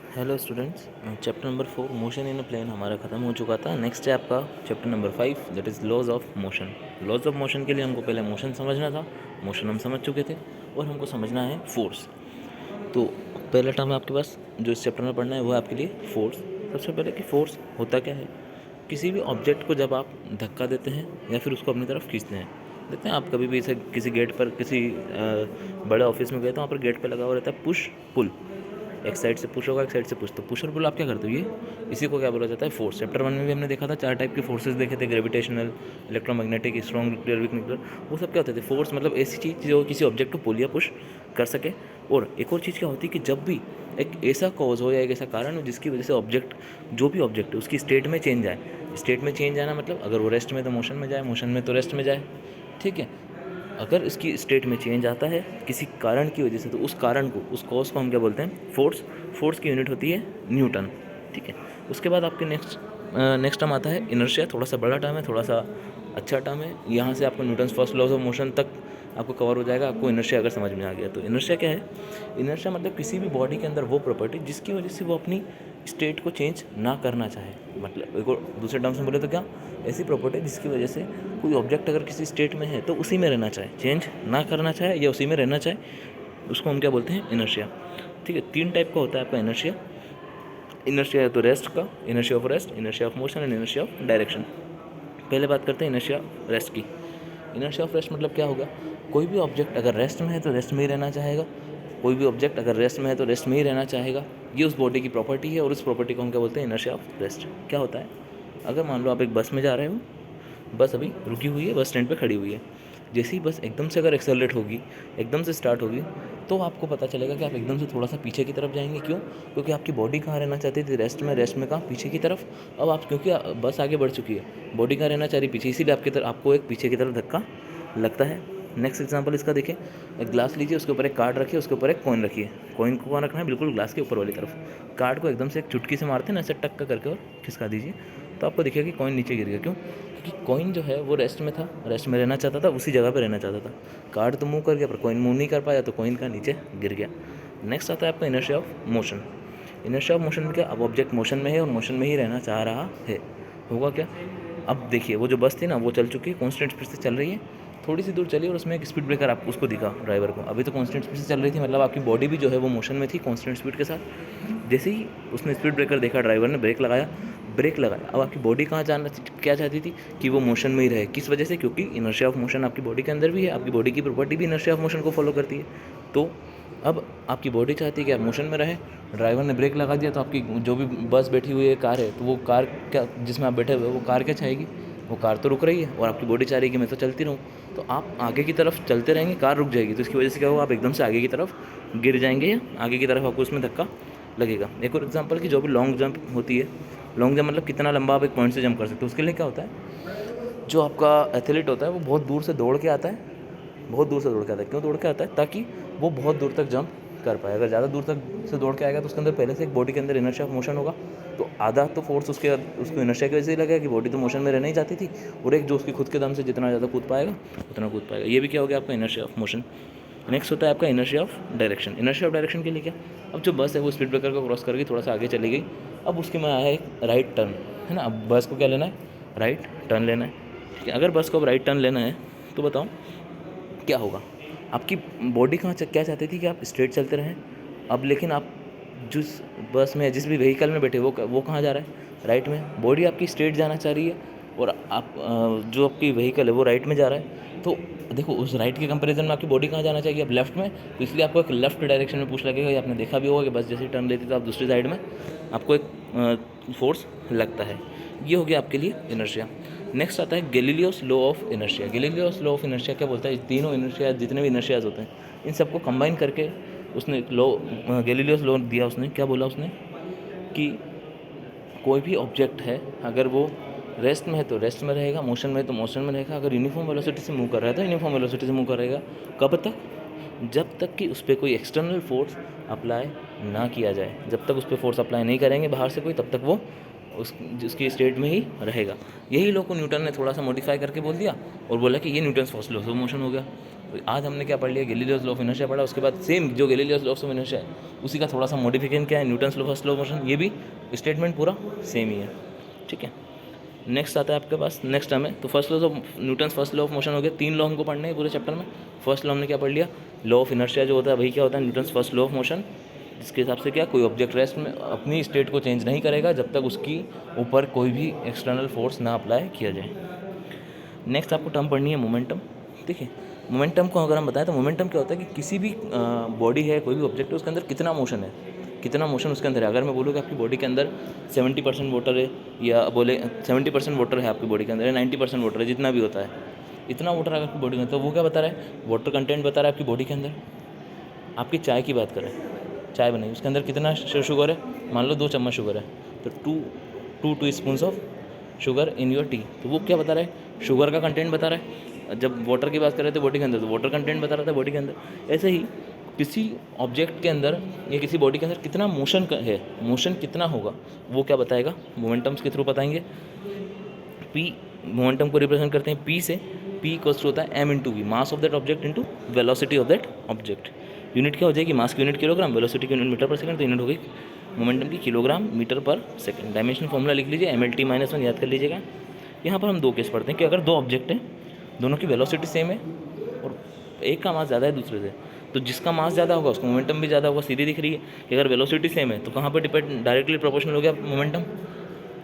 Hello students. Chapter number 4 motion in a plane हमारा ख़त्म हो चुका था। नेक्स्ट है आपका chapter number 5 that is laws of motion. Laws of motion के लिए हमको पहले मोशन समझना था। मोशन हम समझ चुके थे और हमको समझना है फोर्स। तो पहला टर्म है आपके पास जो इस चैप्टर में पढ़ना है वो है आपके लिए फोर्स। सबसे पहले कि फोर्स होता क्या है। किसी भी ऑब्जेक्ट को जब आप धक्का देते हैं या फिर उसको अपनी तरफ खींचते हैं, देखते हैं आप कभी भी ऐसे किसी गेट पर किसी बड़े ऑफिस में गए तो वहाँ पर गेट पर लगा हुआ रहता है पुश पुल। एक साइड से पुश होगा, एक साइड से पुश। तो पुश और पुल आप क्या करते हो, ये इसी को क्या बोला जाता है, फोर्स। चैप्टर 1 में भी हमने देखा था 4 टाइप के फोर्सेज देखे थे, gravitational, electromagnetic, strong nuclear, weak nuclear. वो सब क्या होते थे, फोर्स मतलब ऐसी चीज़ जो किसी ऑब्जेक्ट को पुल या पुश कर सके। और एक और चीज़ क्या होती है कि जब भी एक ऐसा कॉज हो या एक ऐसा कारण हो जिसकी वजह से ऑब्जेक्ट, जो भी ऑब्जेक्ट है उसकी स्टेट में चेंज आए। स्टेट में चेंज आना मतलब अगर वो रेस्ट में तो मोशन में जाए, मोशन में तो रेस्ट में जाए, ठीक है। अगर इसकी स्टेट में चेंज आता है किसी कारण की वजह से, तो उस कारण को, उस कॉज को हम क्या बोलते हैं, फोर्स। फोर्स की यूनिट होती है न्यूटन, ठीक है। उसके बाद आपके नेक्स्ट टर्म आता है इनर्शिया। थोड़ा सा बड़ा टर्म है, थोड़ा सा अच्छा टर्म है। यहाँ से आपको Newton's first laws of motion तक आपको कवर हो जाएगा, आपको इनर्शिया अगर समझ में आ गया तो। इनर्शिया क्या है, इनर्शिया मतलब किसी भी बॉडी के अंदर वो प्रॉपर्टी जिसकी वजह से वो अपनी स्टेट को चेंज ना करना चाहे। मतलब एक और दूसरे टर्म्स में बोले तो क्या, ऐसी प्रॉपर्टी जिसकी वजह से कोई ऑब्जेक्ट अगर किसी स्टेट में है तो उसी में रहना चाहे, चेंज ना करना चाहे या उसी में रहना चाहे, उसको हम क्या बोलते हैं, इनर्शिया, ठीक है। 3 टाइप का होता है आपका इनर्शिया। इनर्शिया है तो रेस्ट का, inertia of rest, inertia of motion and inertia of direction. पहले बात करते हैं इनर्शिया रेस्ट की। इनर्शिया ऑफ रेस्ट मतलब क्या होगा, कोई भी ऑब्जेक्ट अगर रेस्ट में है तो रेस्ट में ही रहना चाहेगा, कोई भी ऑब्जेक्ट अगर रेस्ट में है तो रेस्ट में ही रहना चाहेगा। ये उस बॉडी की प्रॉपर्टी है और उस प्रॉपर्टी को हम क्या बोलते हैं, इनर्शिया ऑफ रेस्ट। क्या होता है, अगर मान लो आप एक बस में जा रहे हो, बस अभी रुकी हुई है, बस स्टैंड पे खड़ी हुई है। जैसे ही बस एकदम से अगर एक्सेलरेट होगी, एकदम से स्टार्ट होगी, तो आपको पता चलेगा कि आप एकदम से थोड़ा सा पीछे की तरफ जाएंगे। क्यों, क्योंकि आपकी बॉडी कहाँ रहना चाहती थी, रेस्ट में। रेस्ट में कहाँ, पीछे की तरफ। अब आप, क्योंकि बस आगे बढ़ चुकी है, बॉडी कहाँ रहना चाह रही, पीछे, इसीलिए आपको एक पीछे की तरफ धक्का लगता है। नेक्स्ट एग्जांपल इसका देखिए, एक ग्लास लीजिए, उसके ऊपर एक कार्ड रखिए, उसके ऊपर एक कॉइन रखिए। कॉइन को कहाँ रखना है, बिल्कुल ग्लास के ऊपर वाली तरफ। कार्ड को एकदम से एक चुटकी से मारते हैं ना, ऐसे टक्का करके और खिसका दीजिए, तो आपको दिखेगा कि कॉइन नीचे गिर गया। क्यों, क्योंकि कॉइन जो है वो रेस्ट में था, रेस्ट में रहना चाहता था, उसी जगह पे रहना चाहता था। कार्ड तो मूव कर गया पर कॉइन मूव नहीं कर पाया, तो कॉइन का नीचे गिर गया। नेक्स्ट आता है आपका inertia of motion. Inertia of motion में क्या, अब ऑब्जेक्ट मोशन में है और मोशन में ही रहना चाह रहा है, होगा क्या। अब देखिए, वो जो बस थी ना वो चल चुकी है, कॉन्स्टेंट स्पीड से चल रही है, थोड़ी सी दूर चली और उसमें एक स्पीड ब्रेकर आपको उसको दिखा ड्राइवर को। अभी तो कांस्टेंट स्पीड से चल रही थी, मतलब आपकी बॉडी भी जो है वो मोशन में थी कांस्टेंट स्पीड के साथ। जैसे ही उसने स्पीड ब्रेकर देखा, ड्राइवर ने ब्रेक लगाया, अब आपकी बॉडी कहाँ जाना, क्या चाहती थी कि वो मोशन में ही रहे। किस वजह से, क्योंकि इनर्शिया ऑफ मोशन आपकी बॉडी के अंदर भी है, आपकी बॉडी की प्रॉपर्टी भी इनर्शिया ऑफ मोशन को फॉलो करती है। तो अब आपकी बॉडी चाहती है कि आप मोशन में रहे, ड्राइवर ने ब्रेक लगा दिया, तो आपकी जो भी बस बैठी हुई है, कार है, तो वो कार क्या, जिसमें आप बैठे हुए, वो कार क्या चाहेगी, वो कार तो रुक रही है और आपकी बॉडी चाह रही है कि मैं तो चलती रहूँ। तो आप आगे की तरफ चलते रहेंगे, कार रुक जाएगी, तो इसकी वजह से क्या होगा, आप एकदम से आगे की तरफ गिर जाएंगे या आगे की तरफ आपको उसमें धक्का लगेगा। एक और एग्जांपल कि जो भी लॉन्ग जंप होती है, लॉन्ग जंप मतलब कितना लंबा आप एक पॉइंट से जंप कर सकते हो। उसके लिए क्या होता है, जो आपका एथलीट होता है वो बहुत दूर से दौड़ के आता है, बहुत दूर से दौड़ के आता है। क्यों दौड़ के आता है, ताकि वो बहुत दूर तक जंप कर पाए। अगर ज़्यादा दूर तक से दौड़ के आएगा तो उसके अंदर पहले से एक बॉडी के अंदर इनर्शिया ऑफ मोशन होगा, तो आधा तो फोर्स उसको इनर्शिया की वजह से ही लगेगा कि बॉडी तो मोशन में रहना ही चाहती थी, और एक जो उसकी खुद के दम से जितना ज़्यादा कूद पाएगा उतना कूद पाएगा। ये भी क्या हो गया आपका इनर्शिया ऑफ मोशन। नेक्स्ट होता है आपका inertia of direction. Inertia of direction के लिए क्या, अब जो बस है वो स्पीड ब्रेकर को क्रॉस करके थोड़ा सा आगे चली गई, अब उसके में आया एक राइट टर्न, है ना। अब बस को क्या लेना है, राइट टर्न लेना है, ठीक है। अगर बस को अब राइट टर्न लेना है तो बताओ क्या होगा। आपकी बॉडी क्या चाहती थी कि आप स्ट्रेट चलते रहें, अब लेकिन आप जिस बस में, जिस भी व्हीकल में बैठे, वो कहाँ जा रहा है, राइट में। बॉडी आपकी स्ट्रेट जाना चाह रही है और आप जो आपकी व्हीकल है वो राइट में जा रहा है। तो देखो, उस राइट के कंपैरिजन में आपकी बॉडी कहाँ जाना चाहिए, अब लेफ्ट में। तो इसलिए आपको एक लेफ्ट डायरेक्शन में पुश लगेगा। ये आपने देखा भी होगा कि बस जैसे टर्न लेती तो आप दूसरी साइड में आपको एक फोर्स लगता है। ये हो गया आपके लिए इनर्शिया। नेक्स्ट आता है Galileo's law of inertia. Galileo's law of inertia क्या बोलता है, तीनों इनर्शिया, जितने भी इनर्शियाज होते हैं, इन सबको कंबाइन करके उसने एक लॉ, गैलीलियोस लॉ दिया। उसने क्या बोला, उसने कि कोई भी ऑब्जेक्ट है, अगर वो रेस्ट में है तो रेस्ट में रहेगा, मोशन में है तो मोशन में रहेगा। अगर यूनिफॉर्म वेलोसिटी से मूव कर रहा है तो यूनिफॉर्म वेलोसिटी से मूव करेगा। कब तक, जब तक कि उस पर कोई एक्सटर्नल फोर्स अप्लाई ना किया जाए। जब तक उस पर फोर्स अप्लाई नहीं करेंगे बाहर से कोई, तब तक वो उसकी स्टेट में ही रहेगा। यही लॉ को न्यूटन ने थोड़ा सा मॉडिफाई करके बोल दिया और बोला कि ये Newton's first law of motion हो गया। तो आज हमने क्या पढ़ लिया, गैलीलियोस लॉ ऑफ इनर्शिया पढ़ा, उसके बाद सेम जो गैलीलियोस लॉ ऑफ इनर्शिया है उसी का थोड़ा सा मॉडिफिकेशन क्या है, Newton's law first law of motion, ये भी स्टेटमेंट पूरा सेम ही है, ठीक है। नेक्स्ट आता है आपके पास नेक्स्ट टर्म है, तो first law of Newton's first law of motion हो गया, 3 लॉ हमको पढ़ने हैं पूरे चैप्टर में। फर्स्ट लॉ हमने क्या पढ़ लिया, लॉ ऑफ इनर्शिया जो होता है वही क्या होता है, Newton's first law of motion, जिसके हिसाब से क्या कोई ऑब्जेक्ट रेस्ट में अपनी स्टेट को चेंज नहीं करेगा जब तक उसकी ऊपर कोई भी एक्सटर्नल फोर्स ना अप्लाई किया जाए। नेक्स्ट आपको टर्म पढ़नी है मोमेंटम, ठीक है। मोमेंटम को अगर हम बताएं तो मोमेंटम क्या होता है कि किसी भी बॉडी है, कोई भी ऑब्जेक्ट है, उसके अंदर कितना मोशन है, कितना मोशन उसके अंदर है। अगर मैं बोलूँ कि आपकी बॉडी के अंदर 70% वाटर है, या बोले 70% वाटर है आपकी बॉडी के अंदर, या 90% वाटर है, जितना भी होता है, इतना वाटर अगर आपकी बॉडी में, तो वो क्या बता रहा है, वाटर कंटेंट बता रहा है आपकी बॉडी के अंदर। आपकी चाय की बात करें, चाय बनाई, उसके अंदर कितना शुगर है, मान लो 2 चम्मच शुगर है, तो two teaspoons of sugar in your tea, तो वो क्या बता रहा है, शुगर का कंटेंट बता रहा है। जब वाटर की बात कर रहे थे बॉडी के अंदर, तो वाटर कंटेंट बता रहा था बॉडी के अंदर। ऐसे ही किसी ऑब्जेक्ट के अंदर या किसी बॉडी के अंदर कितना मोशन है, मोशन कितना होगा, वो क्या बताएगा, मोमेंटम्स के थ्रू बताएंगे। पी मोमेंटम को रिप्रेजेंट करते हैं पी से, पी इक्वल्स होता है M into V, mass of that object into velocity of that object. Unit क्या हो जाएगी, मास की यूनिट किलोग्राम, वेलोसिटी की यूनिट मीटर पर सेकंड, तो यूनिट हो गई मोमेंटम की kilogram metre per second. Dimension formula लिख लीजिए, MLT-1 याद कर लीजिएगा। यहाँ पर हम 2 केस पढ़ते हैं कि अगर 2 ऑब्जेक्ट हैं, दोनों की वेलोसिटी सेम है और एक का मास ज़्यादा है दूसरे से, तो जिसका मास ज़्यादा होगा उसका मोमेंटम भी ज़्यादा होगा। सीधी दिख रही है कि अगर वेलोसिटी सेम है तो कहाँ पर डिपेंड, डायरेक्टली प्रोपोर्शनल हो गया मोमेंटम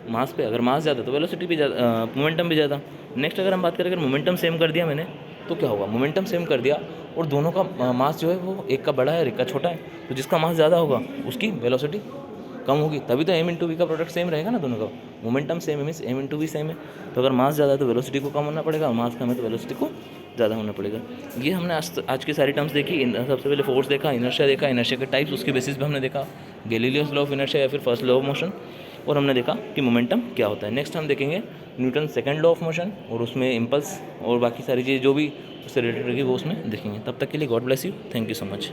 मास पे। अगर मास ज़्यादा तो वेलोसिटी भी ज़्यादा, मोमेंटम भी ज़्यादा। नेक्स्ट अगर हम बात करें, अगर मोमेंटम सेम कर दिया मैंने तो क्या होगा, मोमेंटम सेम कर दिया और दोनों का मास जो है वो एक का बड़ा है और एक का छोटा है, तो जिसका मास ज़्यादा होगा उसकी वेलोसिटी कम होगी, तभी तो एम इंटू वी का प्रोडक्ट सेम रहेगा ना दोनों का। मोमेंटम सेम है means M into V same है, तो अगर मास ज़्यादा है तो वेलोसिटी को कम होना पड़ेगा, और मास कम है तो वेलोसिटी को ज़्यादा होना पड़ेगा। ये हमने आज की सारी टर्म्स देखी। सबसे पहले फोर्स देखा, इनर्शिया देखा, इनर्शिया के टाइप्स, उसके बेसिस पे हमने देखा गैलीलियोस लॉ ऑफ इनर्शिया या फिर फर्स्ट लॉ ऑफ मोशन, और हमने देखा कि मोमेंटम क्या होता है। नेक्स्ट हम देखेंगे Newton second law of motion, और उसमें इम्पल्स और बाकी सारी चीज़ें जो भी उससे रिलेटेड रहेगी वो उसमें देखेंगे। तब तक के लिए God bless you, thank you so much.